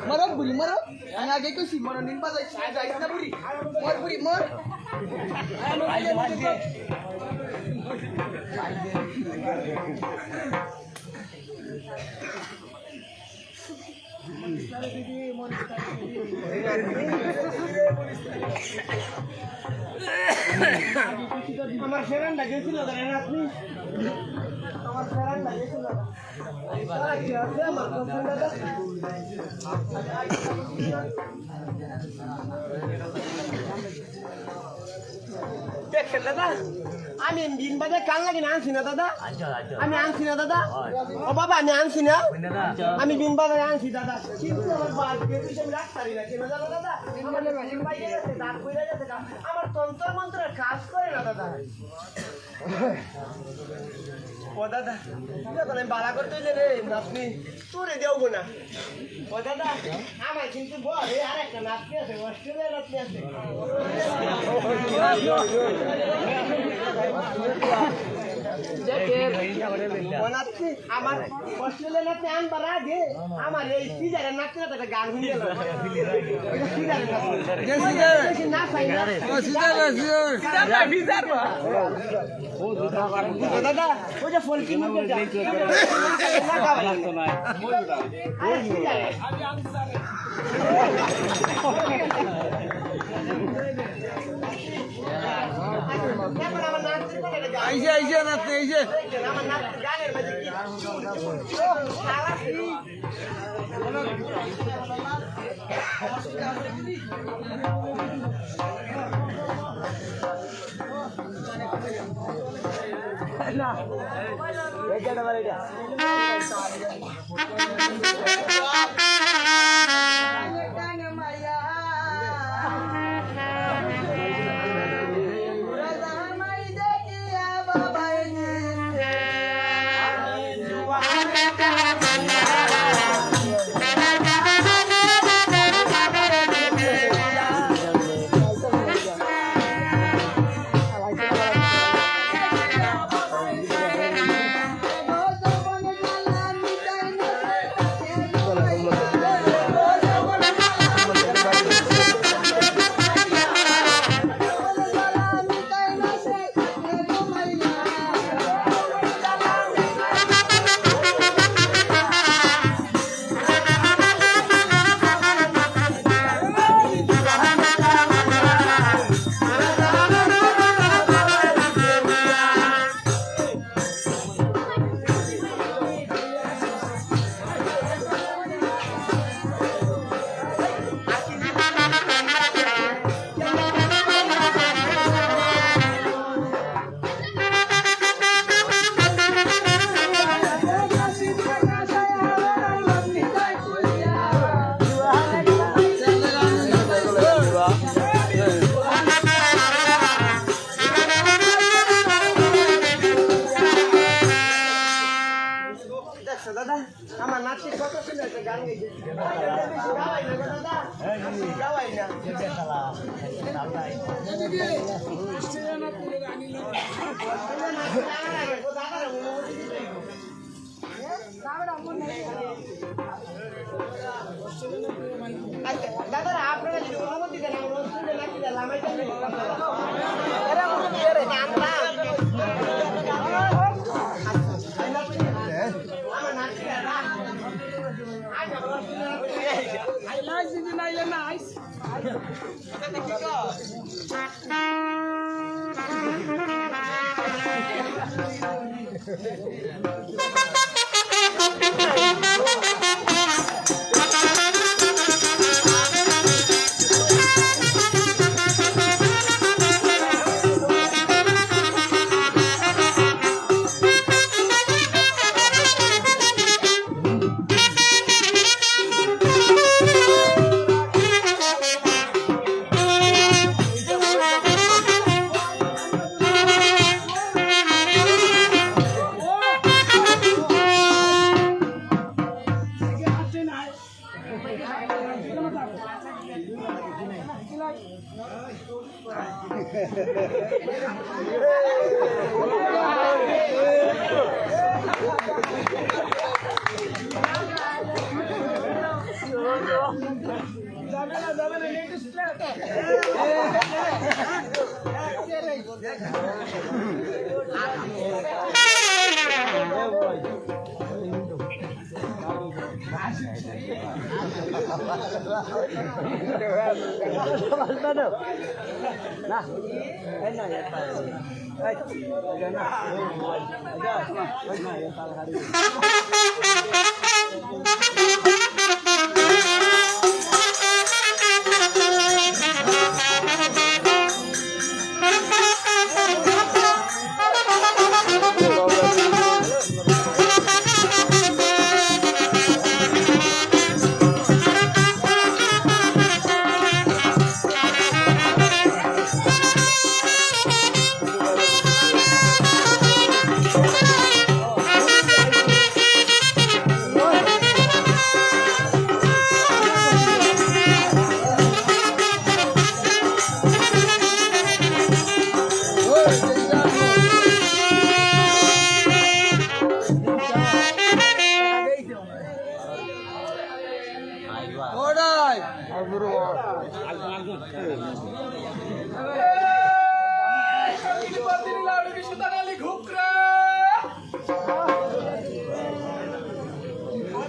Marah buri marah, ang agay ko si Manonin pa sa size na buri. Mor buri mor. Ano aja dito? আমার সেরান লাগেছিল জানেন আপনি আমার সেরান লাগেছিল কি আছে আমার পছন্দ দেখেন দাদা আমি দিন বাজে কাল লাগে না আনছি না দাদা আমি আনছি না দাদা ও বাবা আমি আনছি না আমি দিন বাজে আনছি দাদা কিন্তু আমার বাড়িতে আমি রাখতারি না কেন জানো দাদা আমার দিন বাইরে গেছে দাঁত কইরা গেছে আমার তন্ত্র মন্ত্র কাজ করে না দাদা ও দাদা যখন আমি বাড়া করতে রে আপনি তোরে দেবো না ও দাদা আমার কিন্তু বলে আর একটা নাচতে আছে অস্ট্রেলিয়া নাচতে আছে আমার অস্ট্রেলিয়া নাচতে আনবার আগে আমার এই সিজারের নাচতে না একটা গান শুনে গেল দাদা ওই যে ফলকি মুখে আইসে আইসে নাচতে আইসে না এটা বারে এটা দাদা আমার নাচে কত সুন্দর একটা গান গেয়েছে গাওয়াই না দাদা গাওয়াই না দাদা আপনারা যদি অনুমতি দেন আমার অনুষ্ঠানে নাচি দিলাম Nice.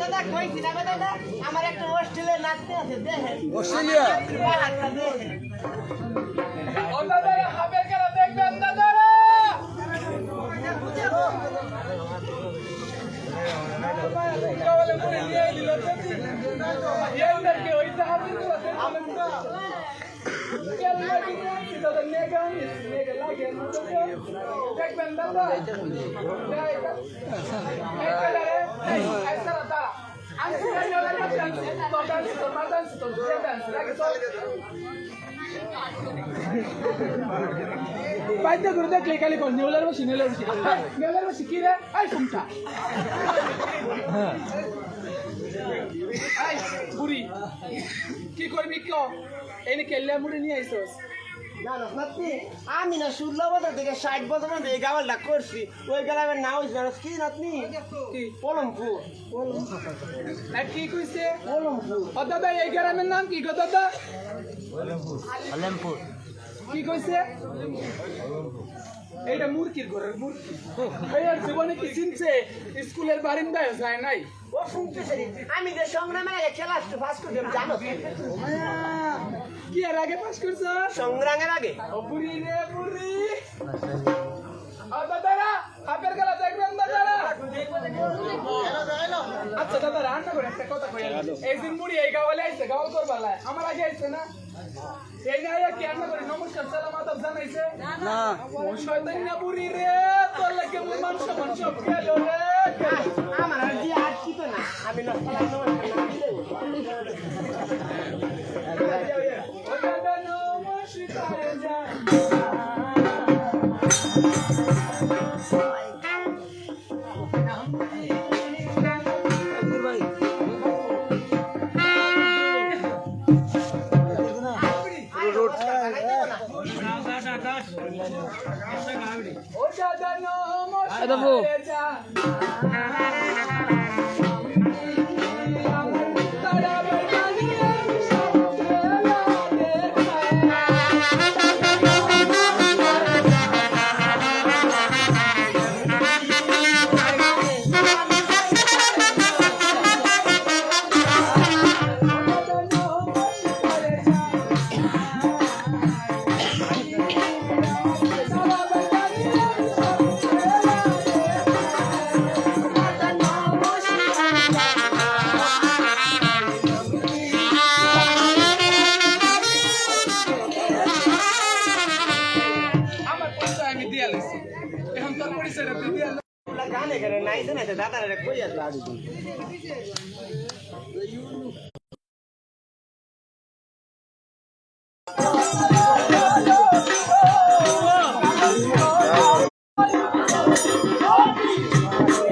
দাদা কইছি না দাদা আমার একটা হোস্টেলে নাচতে আছে দেখেন অস্ট্রেলিয়া দেখেন ও দাদা হাবের খেলা দেখবেন দাদারা কাওয়ালে করে নিয়ে দিল এলদারকে ওই হাবের খেলা দাদা নেগা লাগে দেখবেন দাদা বাইতে করে দেখলে খালি কোন নেউলার বসি কি রে এই ফুমটা এই বুড়ি কি করবি কো এনে কেল্লা মুড়ি নিয়ে আইছস না না সত্যি আমি না 16 বছর থেকে 60 বছর মধ্যে এই গাওয়ালটা করছি ওই গ্রামের নাম হইছে জানো কি নাতনি কি পলমপুর না কি কইছে পলমপুর ও দাদা এই গ্রামের নাম কি গো দাদা পলমপুর কি কইছে এইটা মুরগির ঘরের মুরগি এই আর জীবনে কি চিনছে স্কুলের বারিন্দায় যায় নাই ও শুনতেছে আমি যে সংগ্রামের আগে ক্লাস ফার্স্ট করলাম জানো কি এর আগে পাস করছ সংগ্রামের আগে ও বুড়ি রে বুড়ি ও দাদারা হাবের খেলা দেখবেন দাদারা আচ্ছা দাদা রান্না করে একটা কথা কই একদিন মুড়ি এই গাওয়ালে আইছে গাওয়াল করবালা আমার আগে আইছে না এই না কি রান্না করে নমস্কার সালাম আদব জানাইছে না ও শয়তান না বুড়ি রে তোর লাগে মান সম্মান সব গেল রে আমার আর দিয়ে আর কি তো না আমি নষ্টলাই নমস্কার না দিলে ও দাদা নমস্কার যা ও দাদা নমস্কার যা তারা বরবাদি সব খেলা দেখা এখন তোর পরিচয়টা দিয়ে গানে করে নাইছে না দাদারা কই আছে